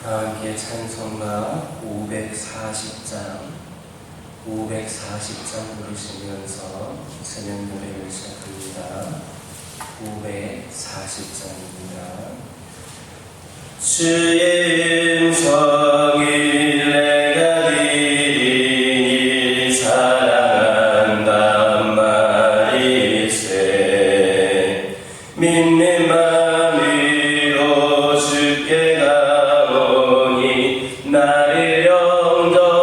함께 찬송가 540장 부르시면서 새벽 노래를 시작합니다. 540장입니다. 주의 음성을 내가 들으니 사랑한단 말일세. 믿는 마음으로 주께 가오니 나를 영접하소서.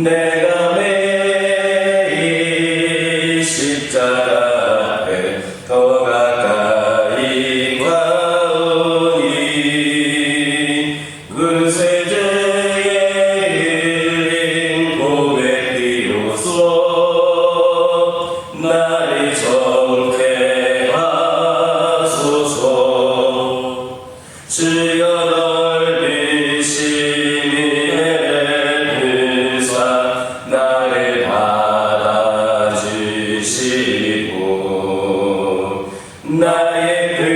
내가 매일 십자가 앞에 더 가까이 가오니 구세주의 흘린 고백 비로소 나를 정케 하소서. 주여 넓으신 은혜를 베푸사 나를 받아주시고 나의 품은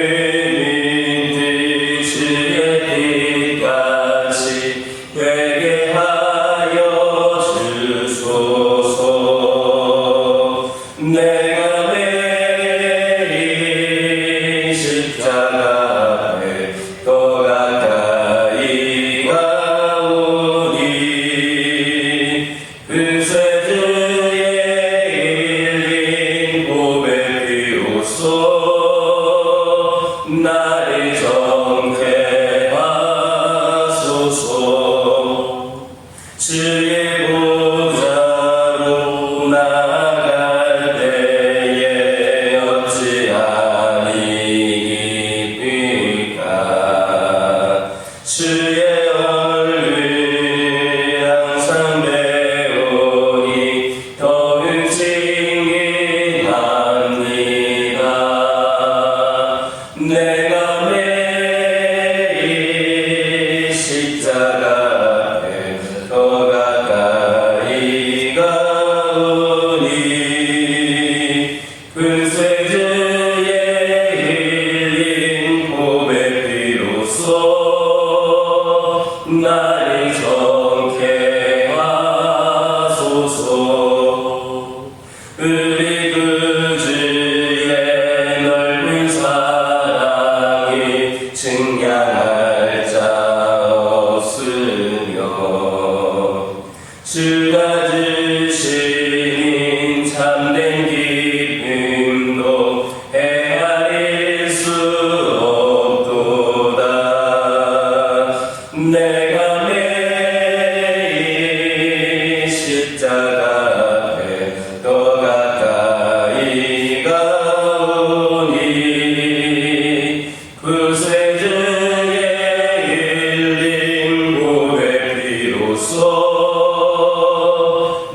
주의 빛같이 되게 하여 주소서. 내가 매일 십자가 앞에 더 가까이 가오니 구세주의 흘린 고백 비로소 나를 정케 하소서. 주의 보좌로 나아갈 때에 어찌하니 기쁠까. 주의 얼굴 항상 배우니 더욱 칭찬합니다. 내가 매일 십자가 앞에 더 가까이 가오니 구세주의 흘린 고백 비로소 나를 정케 하소서. 우리 구주의 넓은 사랑이 증량할 자 없으며 주가 주신 참된 기쁨도 헤아릴 수 없도다. 내가 매일 십자가 앞에 더 가까이 가오니 구세주의 흘린 고백 비로소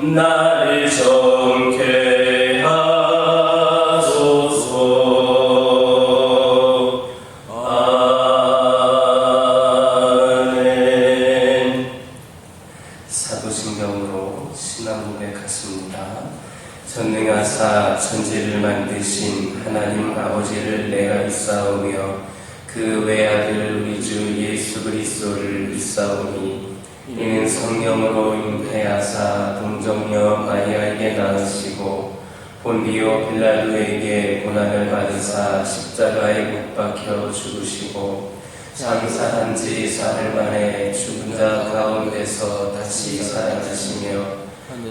나를 정케 하소서. 아멘. 사도신경으로 신앙 고백하십니다. 전능하사 천지를 만드신 하나님 아버지를 내가 믿사오며 그 외아들 우리 주 예수 그리스도를 믿사오니 이는 성령으로 잉태하사 동정녀 마리아에게 낳으시고 본디오 빌라도에게 고난을 받으사 십자가에 못 박혀 죽으시고 장사한 지 사흘 만에 죽은 자 가운데서 다시 살아나시며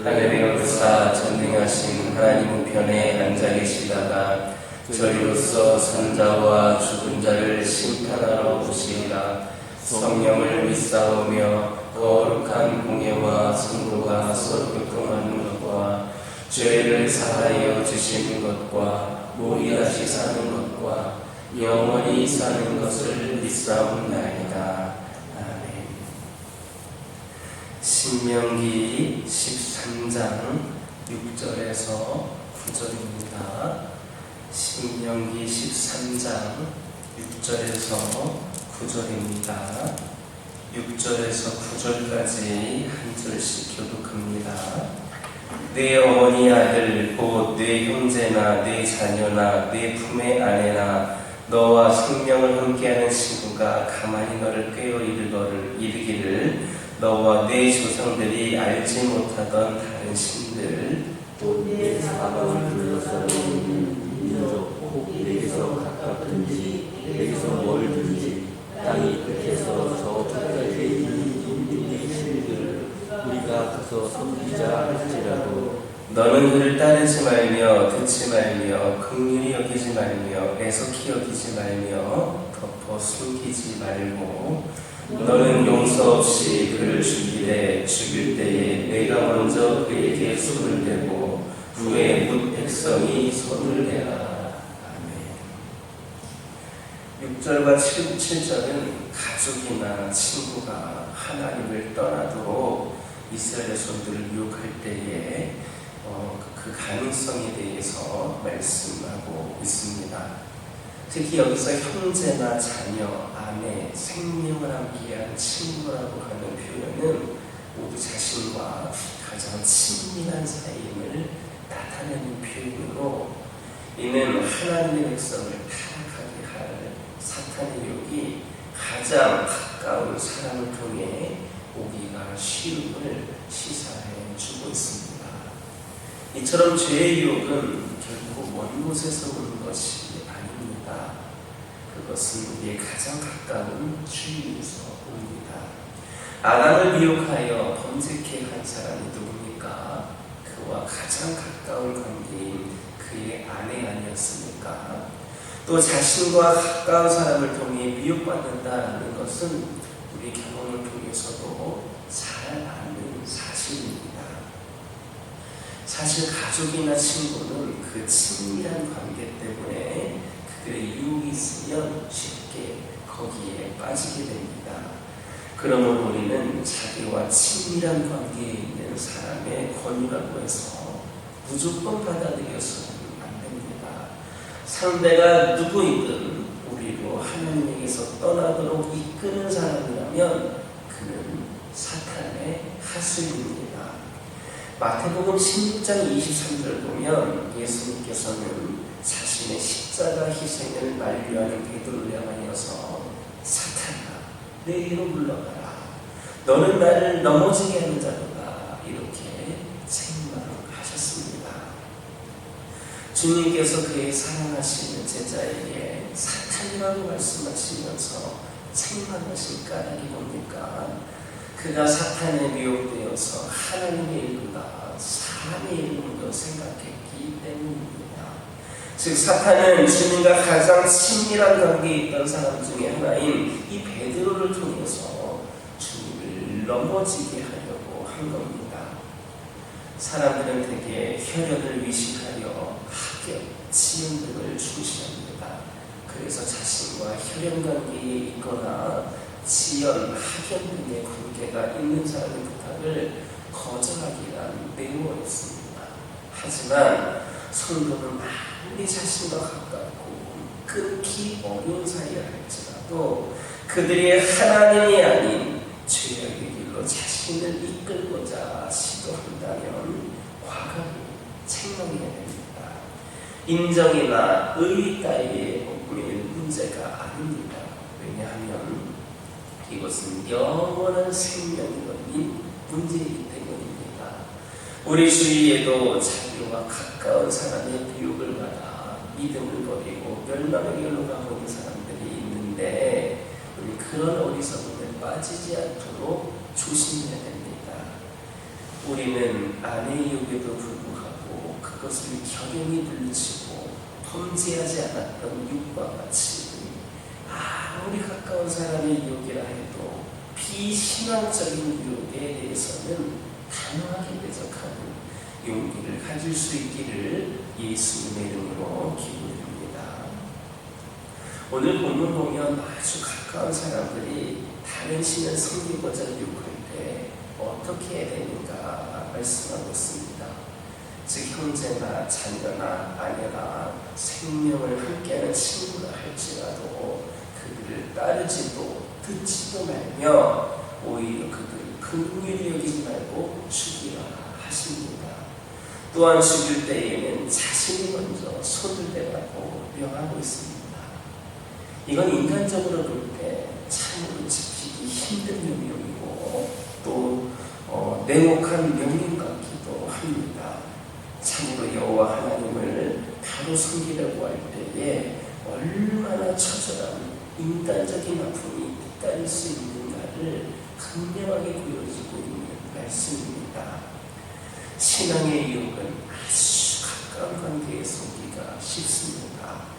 하늘에 오르사 전능하신 하나님 우편에 앉아 계시다가 저희로서 산자와 죽은 자를 심판하러 오시리라. 성령을 믿사오며 거룩한 공예와 성도가 서로 교통하는 것과 죄를 사하여 주시는 것과 모리 다시 사는 것과 영원히 사는 것을 믿사옵나이다. 아멘. 신명기 13장 6절에서 9절입니다. 신명기 13장 6절에서 9절입니다. 6절에서 9절까지 한 절씩 교독합니다. 내 어머니 아들 곧 내 형제나 내 자녀나 내 품의 아내나 너와 생명을 함께하는 친구가 가만히 너를 꿰어 이르기를 너와 네 조상들이 알지 못하던 다른 신들 또 내 사방을 둘러싸고 있는 민족 혹 내게서 가깝든지 내게서 멀든지 땅이 끝에서 저 끝까지 있는 인민의 신들을 우리가 가서 섬기자 할지라도 너는 그를 따르지 말며 듣지 말며 긍휼히 여기지 말며 애석히 여기지 말며 덮어 숨기지 말고 너는 용서 없이 그를 죽일 때에 내가 먼저 그에게 손을 대고 후에 뭇 백성이 손을 대라. 아멘. 6절과 7절은 가족이나 친구가 하나님을 떠나도록 이스라엘 백성들을 유혹할 때에 그 가능성에 대해서 말씀하고 있습니다. 특히 여기서 형제나 자녀, 아내, 생명을 함께한 친구라고 하는 표현은 모두 자신과 가장 친밀한 사이임을 나타내는 표현으로 이는 하나님의 백성을 타락하게 할 사탄의 유혹이 가장 가까운 사람을 통해 오기가 쉬움을 시사해 주고 있습니다. 이처럼 죄의 유혹은 결코 먼 곳에서 오는 것이 아닙니다. 그것은 우리의 가장 가까운 주위에서 옵니다. 아담을 미혹하여 범죄케 한 사람이 누굽니까? 그와 가장 가까운 관계인 그의 아내 아니었습니까? 또 자신과 가까운 사람을 통해 미혹받는다는 것은 우리 경험을 통해서도 잘 아는 사실입니다. 사실 가족이나 친구는 그 친밀한 관계 때문에 그들의 유혹이 있으면 쉽게 거기에 빠지게 됩니다. 그러므로 우리는 자기와 친밀한 관계에 있는 사람의 권유라고 해서 무조건 받아들여서는 안 됩니다. 상대가 누구이든 우리로 하나님에게서 떠나도록 이끄는 사람이라면 그는 사탄의 하수입니다. 마태복음 16장 23절 보면 예수님께서는 자신의 십자가 희생을 만류하는 베드로를 향하여서 사탄아 내게로 물러가라 너는 나를 넘어지게 하는 자로다 이렇게 책망하셨습니다. 주님께서 그의 사랑하시는 제자에게 사탄이라고 말씀하시면서 책망하신 까닭이 뭡니까? 그가 사탄에 미혹되어서 하나님의 일보다 사람의 일을 먼저 생각했기 때문입니다. 즉 사탄은 주님과 가장 친밀한 관계에 있던 사람 중에 하나인 이 베드로를 통해서 주님을 넘어지게 하려고 한 겁니다. 사람들은 대개 혈연을 의식하여 학연, 지연 등을 중시합니다. 그래서 자신과 혈연 관계에 있거나 지연, 학연 등의 관계가 있는 사람의 부탁을 거절하기란 매우 어렵습니다. 하지만 성도는 아무리 자신과 가깝고 끊기 어려운 사이라 할지라도 그들이 하나님이 아닌 죄악의 길로 자신을 이끌고자 시도한다면 과감히 책망해야 됩니다. 인정이나 의의 따위의 문제가 아닙니다. 왜냐하면 이것은 영원한 생명이 문제이기 때문입니다. 우리 주위에도 자기와 가까운 사람의 비욕을 받아 믿음을 버리고 멸망의 길로 가고 있는 사람들이 있는데 우리 그런 어리석음에 빠지지 않도록 조심해야 됩니다. 우리는 아내의 유혹에도 불구하고 그것을 결연히 물리치고 범죄하지 않았던 육과 같이 아무리 가까운 사람의 유혹이라 해도 비신앙적인 유혹에 대해서는 단호하게 대적하는 용기를 가질 수 있기를 예수님의 이름으로 기도드립니다. 오늘 본문 보면 아주 가까운 사람들이 다른 신을 섬기고자 유혹할 때 어떻게 해야 되는가 말씀하고 있습니다. 즉 형제나 자녀나 아내나 생명을 함께하는 친구라 할지라도 그들을 따르지도 듣지도 말며 오히려 그들을 긍휼히 여기지 말고 죽이라 하십니다. 또한 죽일 때에는 자신이 먼저 손을 대라고 명하고 있습니다. 이건 인간적으로 볼 때 참으로 지키기 힘든 명령이고 또 냉혹한 명령 같기도 합니다. 참으로 여호와 하나님을 바로 섬기려고 할 때에 얼마나 처절한 인간적인 아픔이 잇따를 수 있는가를 극명하게 보여주고 있는 말씀입니다. 신앙의 유혹은 아주 가까운 관계에서 오기가 쉽습니다.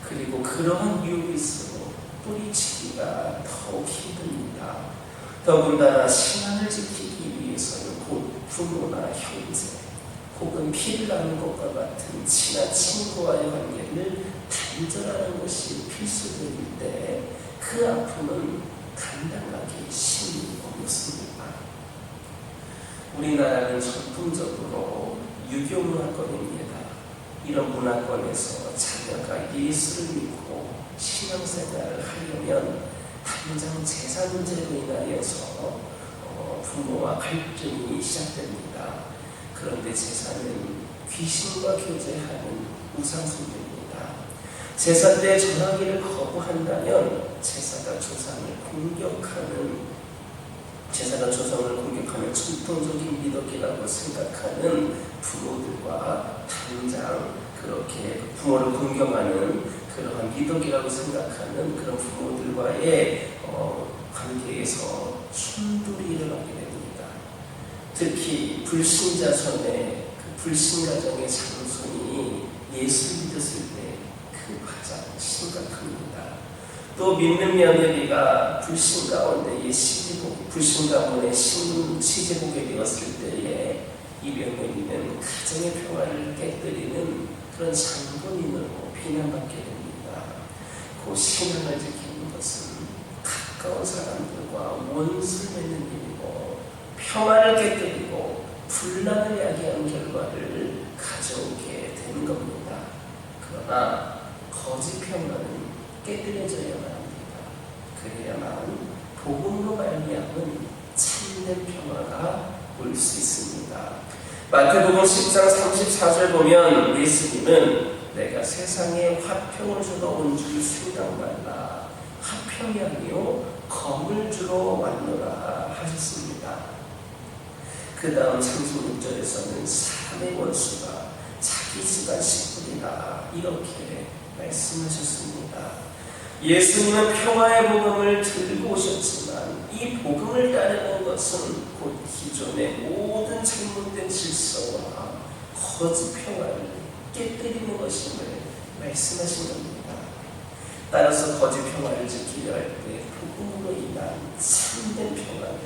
그리고 그러한 유혹일수록 뿌리치기가 더욱 힘듭니다. 더군다나 신앙을 지키기 위해서는 곧 부모나 형제 혹은 피를 나눈 것과 같은 친한 친구와의 관계를 단절하는 것이 필수적일 때 그 아픔은 감당하기 힘이 없습니다. 우리나라는 전통적으로 유교 문화권입니다. 이런 문화권에서 자녀가 예수를 믿고 신앙생활을 하려면 당장 재산 문제로 인하여서 부모와 갈등이 시작됩니다. 그런데 재산은 귀신과 교제하는 우상숭배입니다. 제사 때 전하기를 거부한다면 제사가 조상을 공격하는 전통적인 미덕이라고 생각하는 부모들과 당장 그렇게 부모를 공경하는 그러한 미덕이라고 생각하는 그런 부모들과의 관계에서 충돌이 일어나게 됩니다. 특히 불신자손의 그 불신가정의 장손이 예수를 믿었을 때 그 가장 심각합니다. 또 믿는 며느리가 불신 가운데의 불신 가문의 시제복에 되었을 때에 이 며느리는 가정의 평화를 깨뜨리는 그런 장본인으로 비난받게 됩니다. 그 신앙을 지키는 것은 가까운 사람들과 원수를 맺는 일이고 평화를 깨뜨리고 분란을 야기하는 결과를 가져오게 되는 겁니다. 그러나 거짓 평화는 깨뜨려져야만 합니다. 그래야만 복음으로 말미암은 참된 평화가 올 수 있습니다. 마태복음 10장 34절 보면 예수님은 내가 세상에 화평을 주러 온 줄 생각 말라. 화평이 아니요 검을 주러 왔노라 하셨습니다. 그 다음 36절에서는 사람의 원수가 자기 집안 식구이다 이렇게 말씀하셨습니다. 예수님은 평화의 복음을 들고 오셨지만 이 복음을 따르는 것은 곧 기존의 모든 잘못된 질서와 거짓 평화를 깨뜨리는 것임을 말씀하신 겁니다. 따라서 거짓 평화를 지키려 할 때 복음으로 인한 참된 평화는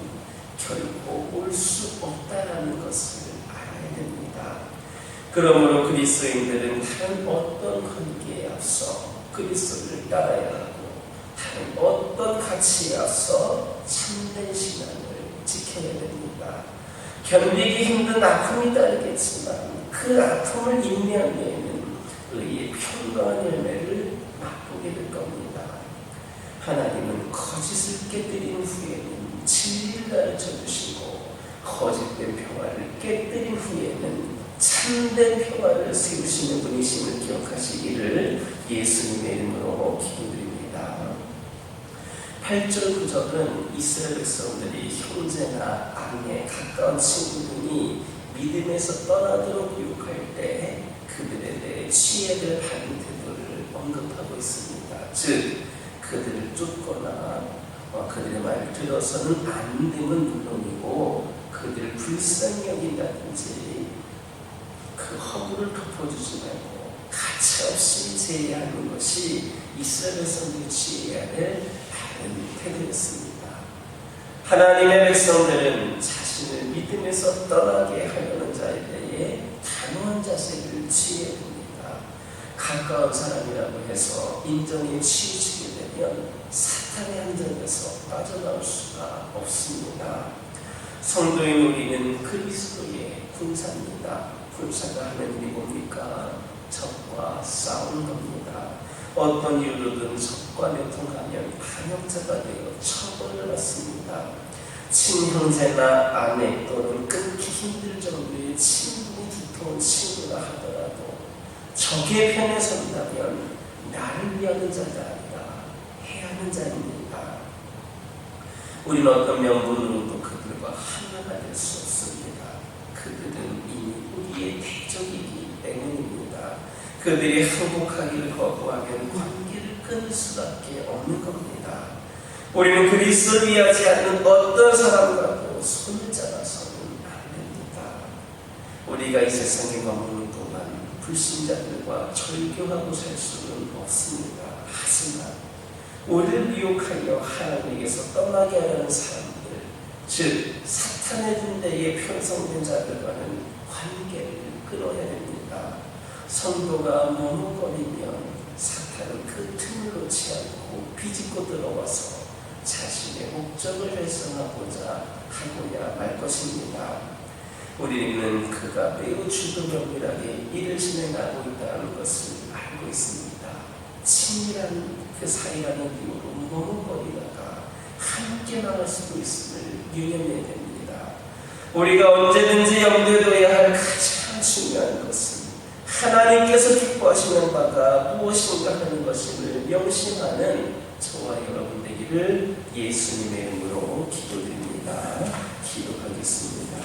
결코 올 수 없다라는 것을 알아야 됩니다. 그러므로 그리스도인들은 다른 어떤 관계에 앞서 그리스도를 따라야 하고 다른 어떤 가치에 앞서 참된 신앙을 지켜야 됩니다. 견디기 힘든 아픔이 따르겠지만 그 아픔을 인내한 데에는 의의 평강한 열매를 맛보게 될 겁니다. 하나님은 거짓을 깨뜨린 후에는 진리를 가르쳐 주시고 거짓된 평화를 깨뜨린 후에는 참된 평화를 세우시는 분이심을 기억하시기를 예수님의 이름으로 기도드립니다. 8절 9절은 이스라엘 백성들이 형제나 아내, 가까운 친구들이 믿음에서 떠나도록 유혹할 때 그들에 대해 취해야 될 바른 태도를 언급하고 있습니다. 즉 그들을 쫓거나 그들의 말을 들어서는 안 되면 물론이고 그들을 불쌍히 여긴다든지 그 허물을 덮어주지 말고 가차없이 제의하는 것이 이스라엘 백성들이 취해야 될 바른 태도였습니다. 하나님의 백성들은 자신을 믿음에서 떠나게 하려는 자에 대해 단호한 자세를 취해야 됩니다. 가까운 사람이라고 해서 인정에 치우치게 되면 사탄의 함정에서 빠져나올 수가 없습니다. 성도인 우리는 그리스도의 군사입니다. 군사가 하는 일이 뭡니까? 적과 싸우는 겁니다. 어떤 이유로든 적과 내통하면 반역자가 되어 처벌을 받습니다. 친형제나 아내 또는 끊기 힘들 정도의 친분이 두터운 친구라 하더라도 적의 편에 선다면 나를 위하는 자가 아니라 하는 자입니다. 우리는 어떤 명분으로도 그들과 하나가 될 수 없습니다. 그들은 이미 우리의 대적이기 때문입니다. 그들이 항복하기를 거부하면 관계를 끊을 수밖에 없는 겁니다. 우리는 그리스도를 위하지 않는 어떤 사람과도 손을 잡아서는 안 됩니다. 우리가 이 세상에 머무는 동안 불신자들과 절교하고 살 수는 없습니다. 하지만 우리를 미혹하여 하나님에게서 떠나게 하려는 사람들, 즉 사탄의 군대에 편성된 자들과는 관계를 끊어야 됩니다. 성도가 머뭇거리면 사탄은 그 틈을 놓지 않고 비집고 들어와서 자신의 목적을 달성하고자 하고야 말 것입니다. 우리는 그가 매우 주도면밀하게 일을 진행하고 있다는 것을 알고 있습니다. 친밀한 그 사이라는 이유로 머뭇거리다가 함께 나갈 수도 있음을 유념해야 됩니다. 우리가 언제든지 염두에 둬야 할 가장 중요한 것은 하나님께서 기뻐하시는 바가 무엇인가 하는 것임을 명심하는 저와 여러분 되기를 예수님의 이름으로 기도드립니다. 기도하겠습니다.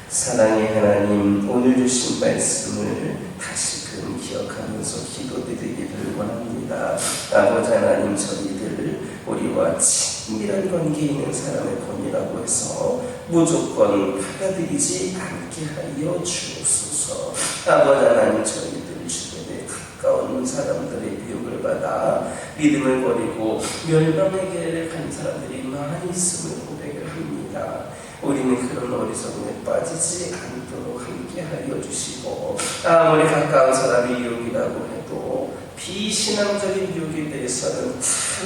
사랑의 하나님, 오늘 주신 말씀을 다시금 기억하면서 기도드리기를 원합니다. 아버지 하나님, 저희들 우리와 친밀한 관계에 있는 사람의 권이라고 해서 무조건 받아들이지 않게 하여 주옵소서. 아버지 하나님, 저희들 주변에 가까운 사람들의 미혹을 받아 믿음을 버리고 멸망의 길을 간 사람들이 많이 있음을 고백을 합니다. 우리는 그런 어리석음에 빠지지 않도록 함께하여 주시고, 아무리 가까운 사람이 유혹이라고 해도 비신앙적인 유혹에 대해서는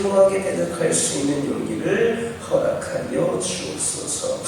단호하게 대적할 수 있는 용기를 허락하여 주옵소서.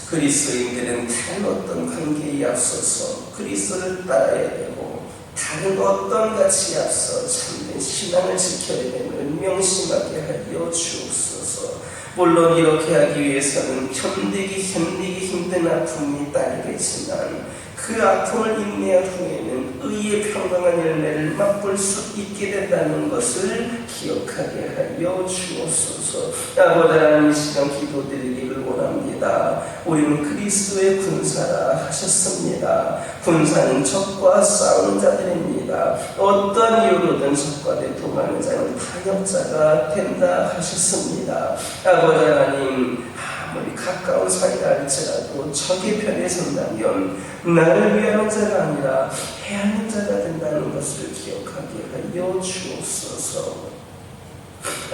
그리스도인들은 다른 어떤 관계에 앞서서 그리스도를 따라야 되고 다른 어떤 가치에 앞서 참된 신앙을 지켜야 됨을 명심하게 하여 주옵소서. 물론 이렇게 하기 위해서는 견디기 힘든 아픔이 따르겠지만 그 아픔을 인내한 후에는 의의 평강한 열매를 맛볼 수 있게 된다는 것을 기억하게 하여 주옵소서. 아버지 하나님, 이 시간 기도드리기를 원합니다. 우리는 그리스도의 군사라 하셨습니다. 군사는 적과 싸우는 자들입니다. 어떤 이유로든 적과 대통하는 자는 타격자가 된다 하셨습니다. 아버지 하나님, 아무리 가까운 사이라 할지라도 적의 편에 선다면 나를 위하는 자가 아니라 해하는 자가 된다는 것을 기억하게 하여 주옵소서.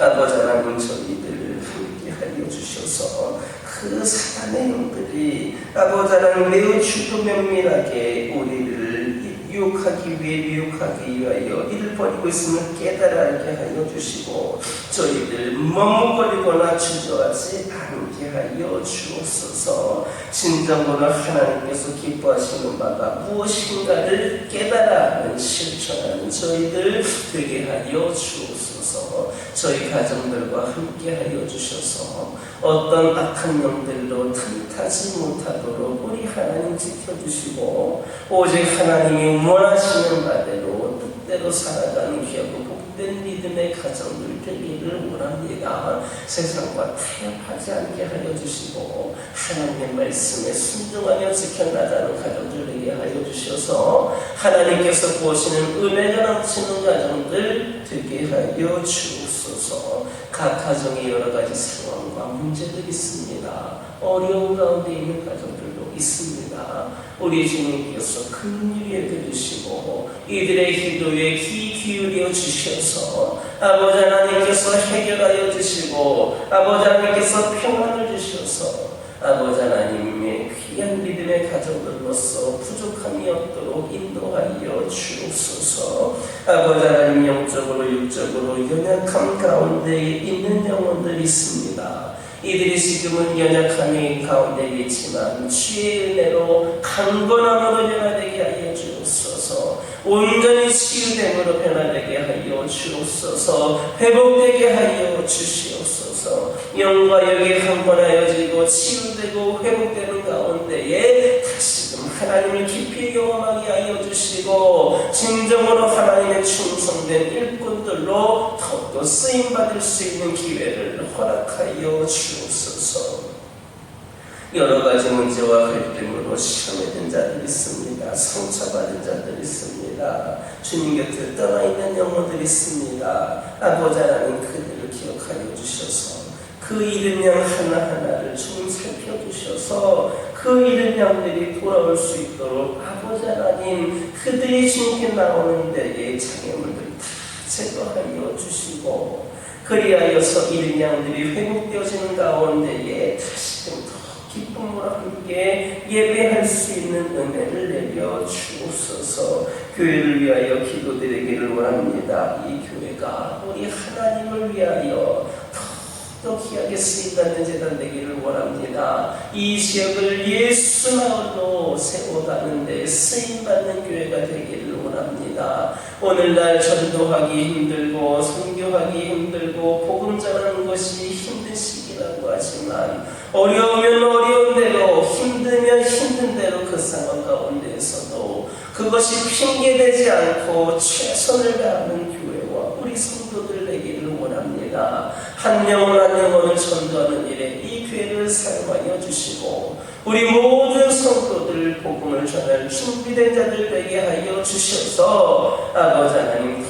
아버지 하나님, 저희들을 함께 하여 주셔서 그 사단의 영들이 아버지 하나님 매우 주도면밀하게 우리를 유혹하기 위하여 이를 벌이고 있음을 깨달아 알게 하여 주시고, 저희들 머뭇거리거나 주저하지 않게 하여 주옵소서. 진정으로 하나님께서 기뻐하시는 바가 무엇인가를 깨달아 하는 실천하는 저희들 되게 하여 주옵소서. 저희 가정들과 함께 하여 주셔서 어떤 악한 영들로 틈타지 못하도록 우리 하나님 지켜주시고, 오직 하나님이 원하시는 바대로 뜻대로 살아가는 귀하고 복된 믿음의 가정들 되기를 원합니다. 세상과 타협하지 않게 하여 주시고 하나님의 말씀에 순종하며 지켜나가는 가정들 되게 하여 주셔서 하나님께서 보시는 은혜가 넘치는 가정들 되게 하여 주옵소서. 각 가정에 여러 가지 상황과 문제들이 있습니다. 어려운 가운데 있는 가정들도 있습니다. 우리 주님께서 긍휼히 여겨주시고 이들의 기도에 귀 기울여 주셔서 아버지 하나님께서 해결하여 주시고 아버지 하나님께서 평안을 주셔서 아버지 하나님의 귀한 믿음의 가정들로서 부족함이 없도록 인도하여 주옵소서. 아버지 하나님, 영적으로 육적으로 연약함 가운데 있는 영혼들이 있습니다. 이들이 지금은 연약함이 가운데 있지만 주의 은혜로 강건함으로 변화되게 하여 주옵소서. 온전히 치유됨으로 변화되게 하여 주옵소서. 회복되게 하여 주시옵소서. 영과 영이 강건하여지고 치유되고 회복되는 가운데에 다시금 하나님을 깊이 경험하게 하여 주시고 주시고 진정으로 하나님의 충성된 일꾼들로 더욱더 쓰임받을 수 있는 기회를 허락하여 주옵소서. 여러 가지 문제와 갈등으로 시험에 든 자들이 있습니다. 상처받은 자들이 있습니다. 주님 곁을 떠나 있는 영혼들이 있습니다. 아버지 하나님 그들을 기억하여 주셔서 그 잃은 양 하나하나를 주님 살펴주셔서 그 잃은 양들이 돌아올 수 있도록 아버지 하나님 그들이 주님께 나오는 데에 장애물들을 다 제거하여 주시고 그리하여서 잃은 양들이 회복되어지는 가운데에 다시금 더 기쁨으로 함께 예배할 수 있는 은혜를 내려 주옵소서. 교회를 위하여 기도드리기를 원합니다. 이 교회가 우리 하나님을 위하여 더 귀하게 쓰인다는 재단 되기를 원합니다. 이 지역을 예수 나홀로 세워가는 데 쓰임받는 교회가 되기를 원합니다. 오늘날 전도하기 힘들고 선교하기 힘들고 복음 전하는 것이 힘든 시기라고 하지만 어려우면 어려운 대로 힘들면 힘든 대로 그 상황 가운데에서도 그것이 핑계되지 않고 최선을 다하는 교회와 우리 성도들 되기를 원합니다. 한 영혼 한 영혼을 전도하는 일에 이 교회를 사용하여 주시고 우리 모든 성도들 복음을 전할 준비된 자들 되게 하여 주셔서 아버지 하나님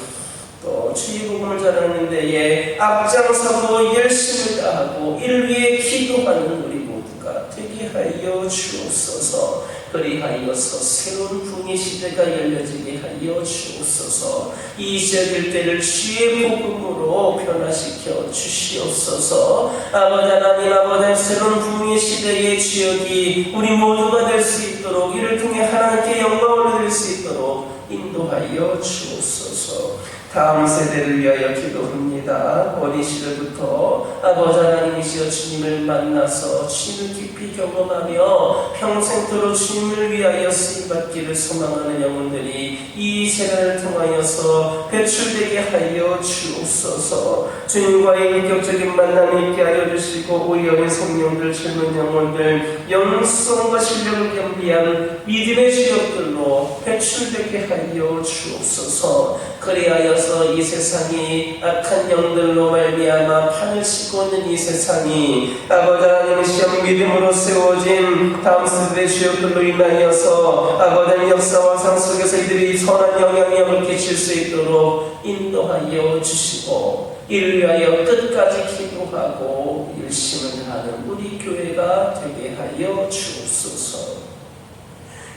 또 주의 복음을 전하는 데에 앞장서고 열심을 다하고 이를 위해 기도하는 우리 모두가 되게 하여 주옵소서. 그리하여서 새로운 붕의 시대가 열려지게 하여 주옵소서. 이 지역 일대를 주의 복음으로 변화시켜 주시옵소서. 아버지 하나님 아버지 새로운 붕의 시대의 지역이 우리 모두가 될 수 있도록 이를 통해 하나님께 영광을 드릴 수 있도록 인도하여 주옵소서. 다음 세대를 위하여 기도합니다. 어린 시절부터 아버지 하나님이시여 주님을 만나서 주님을 깊이 경험하며 평생토록 주님을 위하여 쓰임받기를 소망하는 영혼들이 이 세대를 통하여서 배출되게 하여 주옵소서. 주님과의 인격적인 만남이 있게 하여 주시고 우리 어린 성령들 젊은 영혼들 영성과 실력을 겸비한 믿음의 주역들로 배출되게 하여 주옵소서. 그리하여서 이 세상이 악한 영들로 말미암아 판을 씻고 있는 이 세상이 아버지 하나님의 시험 믿음으로 세워진 다음 세대의 주역들로 인하여서 아버지 하나님 역사와 상 속에서 이들이 선한 영향력을 끼칠 수 있도록 인도하여 주시고 이를 위하여 끝까지 기도하고 열심을 하는 우리 교회가 되게 하여 주옵소서.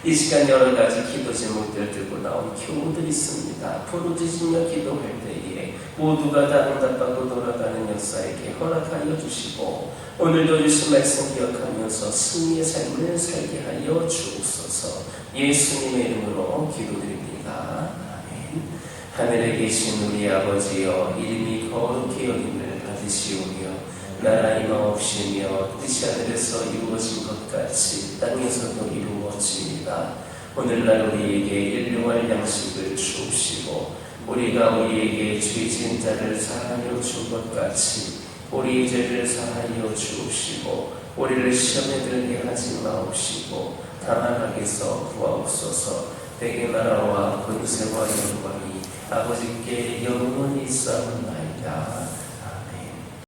이 시간 여러 가지 기도 제목들 들고 나온 교우들이 있습니다. 부르짖으며 기도할 때에 모두가 다 응답받고 돌아가는 역사에게 허락하여 주시고 오늘도 주신 말씀 기억하면서 승리의 삶을 살게 하여 주옵소서. 예수님의 이름으로 기도드립니다. 아멘. 하늘에 계신 우리 아버지여 이름이 거룩히 여김을 받으시오며 나라 임하옵시며 뜻이 하늘에서 이루어진 것 같이 땅에서도 이루어지이다. 오늘날 우리에게 일용할 양식을 주옵시고 우리가 우리에게 죄 지은 자를 사하여 준 것 같이 우리 죄를 사하여 주옵시고 우리를 시험에 들게 하지 마옵시고 다만 악에서 구하옵소서. 내게 나라와 권세와 영광이 아버지께 영원히 있사옵나이다.